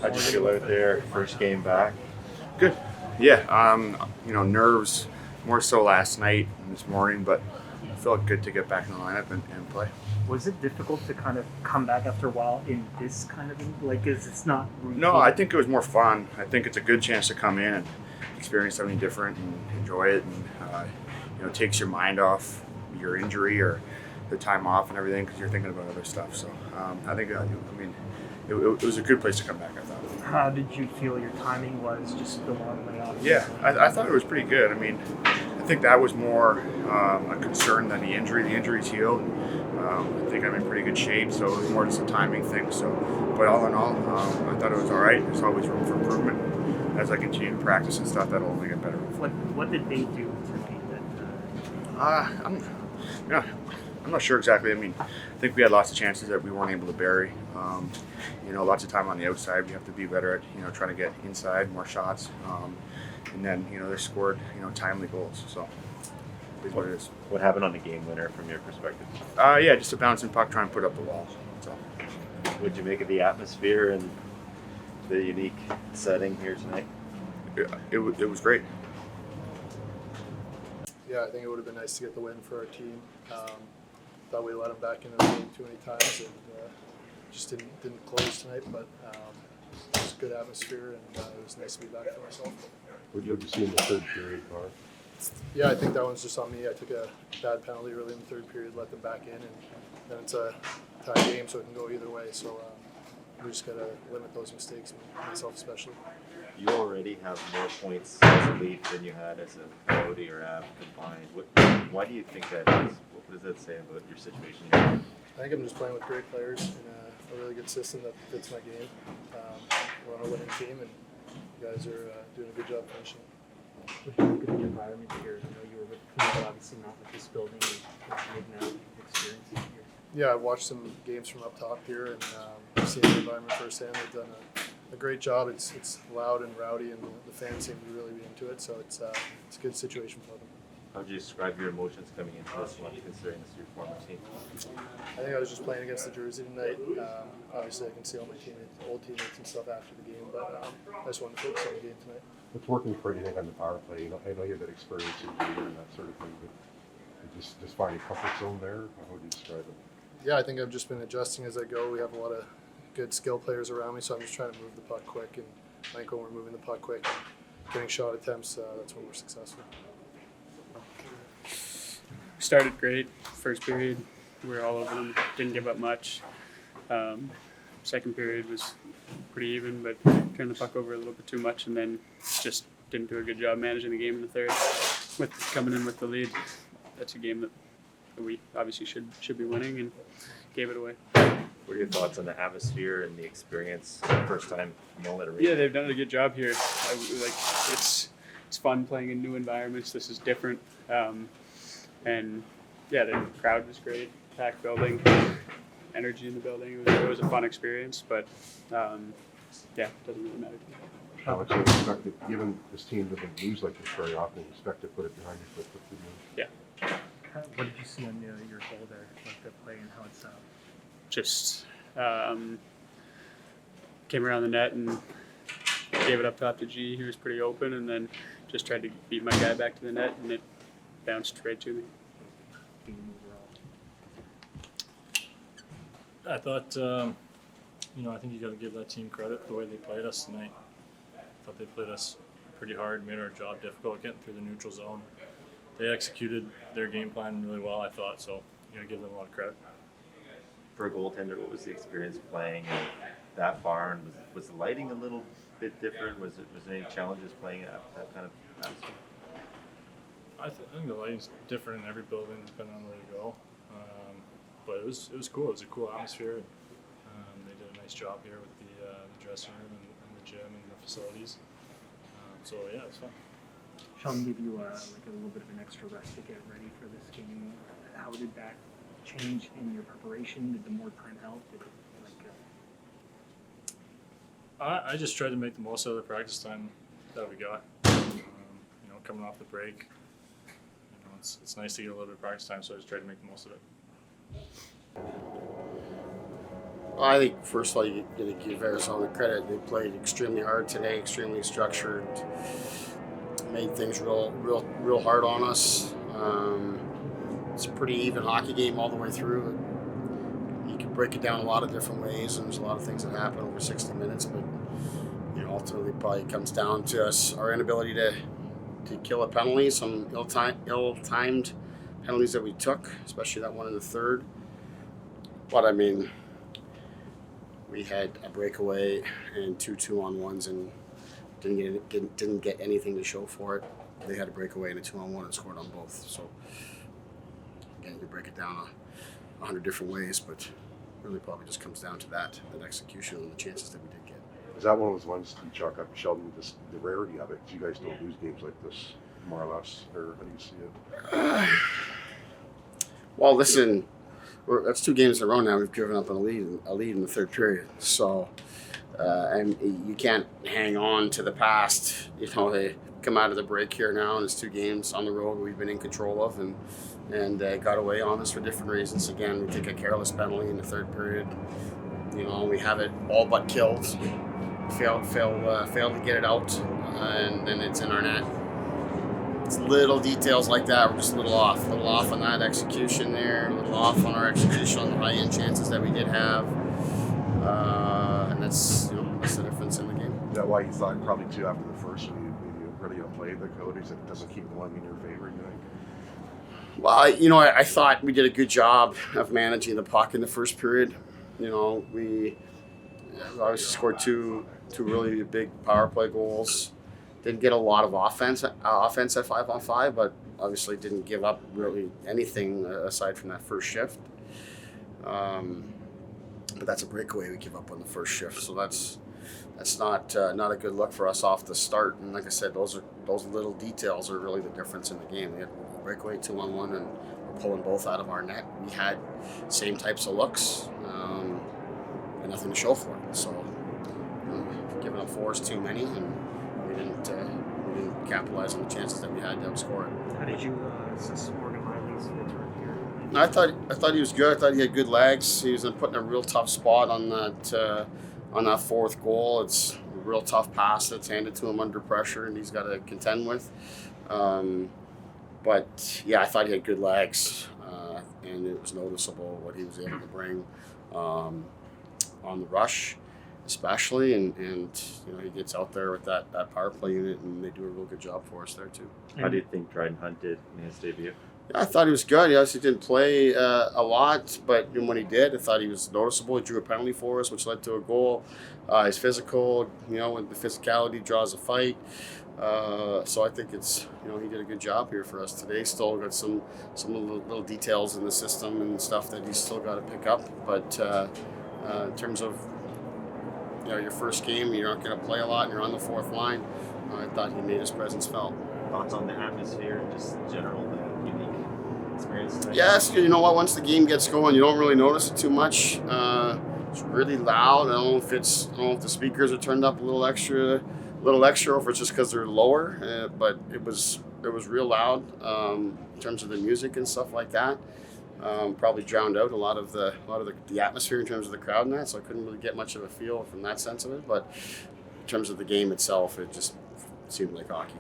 How'd you feel out there first game back? Good. Yeah. Nerves more so last night and this morning, but I felt good to get back in the lineup and play. Was it difficult to kind of come back after a while in this kind of is it's not routine? No, I think it was more fun. I think it's a good chance to come in and experience something different and enjoy it, and it takes your mind off your injury or the time off and everything because you're thinking about other stuff. So I think it was a good place to come back, I thought. How did you feel your timing was just the long layoff? Yeah, I thought it was pretty good. I think that was more a concern than the injury. The injury's healed. I think I'm in pretty good shape, so it was more just a timing thing. So, but all in all, I thought it was all right. There's always room for improvement. As I continue to practice and stuff, that'll only get better. What did they do to make that? I'm not sure exactly. I think we had lots of chances that we weren't able to bury. Lots of time on the outside. We have to be better at trying to get inside, more shots, and then they scored timely goals. So is what it is. What happened on the game winner from your perspective? Just a bouncing puck, trying to put up the wall. So. What'd you make of the atmosphere and the unique setting here tonight? It was great. Yeah, I think it would have been nice to get the win for our team. Thought we let them back into the game too many times and just didn't close tonight. But it was a good atmosphere and it was nice to be back for myself. What did you see in the third period, Conor? Yeah, I think that one's just on me. I took a bad penalty early in the third period, let them back in, and then it's a tie game, so it can go either way. So we just got to limit those mistakes, myself especially. You already have more points as a Leaf than you had as a Coyote or Av combined. Why do you think that is? What does that say about your situation here? I think I'm just playing with great players in a really good system that fits my game. We're on a winning team, and you guys are doing a good job finishing. What do you think of the environment here? You were with people, obviously not with this building, and maybe now you've experienced it here. Yeah, I've watched some games from up top here and seen the environment firsthand. They've done a great job. It's loud and rowdy, and the fans seem to really be into it. So it's a good situation for them. How would you describe your emotions coming into this one, considering this is your former team? I think I was just playing against the Jersey tonight. Obviously, I can see all my old teammates and stuff after the game, but I just wanted to focus on the game tonight. What's working for you, on the power play? I know you have that experience in junior and that sort of thing, but you just find a comfort zone there? How would you describe it? Yeah, I think I've just been adjusting as I go. We have a lot of good skill players around me, so I'm just trying to move the puck quick. And I think when we're moving the puck quick and getting shot attempts, that's when we're successful. Started great. First period, we were all over them. Didn't give up much. Second period was pretty even, but turned the puck over a little bit too much, and then just didn't do a good job managing the game in the third. With coming in with the lead, that's a game that we obviously should be winning, and gave it away. What are your thoughts on the atmosphere and the experience? First time Mullet Arena? Yeah, they've done a good job here. It's fun playing in new environments. This is different. And yeah, the crowd was great. Packed building, energy in the building. It was a fun experience, but it doesn't really matter to me. How much do you expect that, given this team doesn't lose like this very often, you expect to put it behind your foot quickly? Yeah. What did you see on your goal there, like the play and how it's Just came around the net and gave it up top to G. He was pretty open, and then just tried to beat my guy back to the net, and it bounced right to me. I thought, I think you got to give that team credit for the way they played us tonight. I thought they played us pretty hard, made our job difficult getting through the neutral zone. They executed their game plan really well, I thought, so give them a lot of credit. For a goaltender, what was the experience playing that far? And was the lighting a little bit different? Was there any challenges playing at that kind of atmosphere? I think the lighting's different in every building depending on where you go. But it was cool. It was a cool atmosphere. And, they did a nice job here with the dressing room and the gym and the facilities. So yeah, it was fun. Sheldon gave you a little bit of an extra rest to get ready for this game. How did that change in your preparation? Did the more time help? Did it, I just tried to make the most out of the practice time that we got. Coming off the break, it's nice to get a little bit of practice time, so I just tried to make the most of it. Well, I think first of all you got to give Arizona credit. They played extremely hard today, extremely structured, made things real hard on us. It's a pretty even hockey game all the way through. You can break it down a lot of different ways, and there's a lot of things that happen over 60 minutes. But ultimately, probably comes down to us, our inability to kill a penalty, some ill-timed penalties that we took, especially that one in the third. But I mean, we had a breakaway and 2 2-on-1s and didn't get anything to show for it. They had a breakaway and a 2-on-1 and scored on both. So again, you break it down 100 different ways, but really probably just comes down to that execution and the chances that we did get. Is that one of those ones you chalk up, Sheldon, just the rarity of it? You guys don't lose games like this, more or less, or how do you see it? Well, listen, that's 2 games in a row now. We've given up a lead in the third period. So, and you can't hang on to the past. They come out of the break here now, and it's 2 games on the road we've been in control of, and got away on us for different reasons. Again, we take a careless penalty in the third period. We have it all but killed. Failed to get it out, and then it's in our net. It's little details like that. We're just a little off on that execution there, a little off on our execution on the high-end chances that we did have, and that's the difference in the game. Is that why you thought probably too after the first when you really outplayed the Coyotes, it doesn't keep going in your favor, you think? Well, I thought we did a good job of managing the puck in the first period. We obviously scored two really big power play goals. Didn't get a lot of offense at 5-on-5, but obviously didn't give up really anything aside from that first shift. But that's a breakaway we give up on the first shift, so that's not a good look for us off the start. And like I said, those little details are really the difference in the game. We had a breakaway 2-on-1, and we're pulling both out of our net. We had same types of looks, and nothing to show for it. So giving up 4 is too many, and we didn't capitalize on the chances that we had to outscore it. How did you assess Morgan Riley's return here? I thought he was good. I thought he had good legs. He was put in a real tough spot on that fourth goal. It's a real tough pass that's handed to him under pressure, and he's got to contend with. But yeah, I thought he had good legs, and it was noticeable what he was able to bring on the rush, especially, and he gets out there with that power play unit, and they do a real good job for us there too. How do you think Dryden Hunt did in his debut? I thought he was good. He obviously didn't play a lot, but when he did, I thought he was noticeable. He drew a penalty for us, which led to a goal. He's physical, with the physicality, draws a fight. So I think it's, he did a good job here for us today. Still got some little details in the system and stuff that he's still got to pick up. But in terms of, your first game, you're not going to play a lot, and you're on the fourth line. I thought he made his presence felt. Thoughts on the atmosphere and just general, the unique experience tonight? Yes, you know what? Once the game gets going, you don't really notice it too much. It's really loud. I don't know if the speakers are turned up a little extra, or if it's just because they're lower. But it was real loud in terms of the music and stuff like that. Probably drowned out a lot of the atmosphere in terms of the crowd and that. So I couldn't really get much of a feel from that sense of it. But in terms of the game itself, it just seemed like hockey.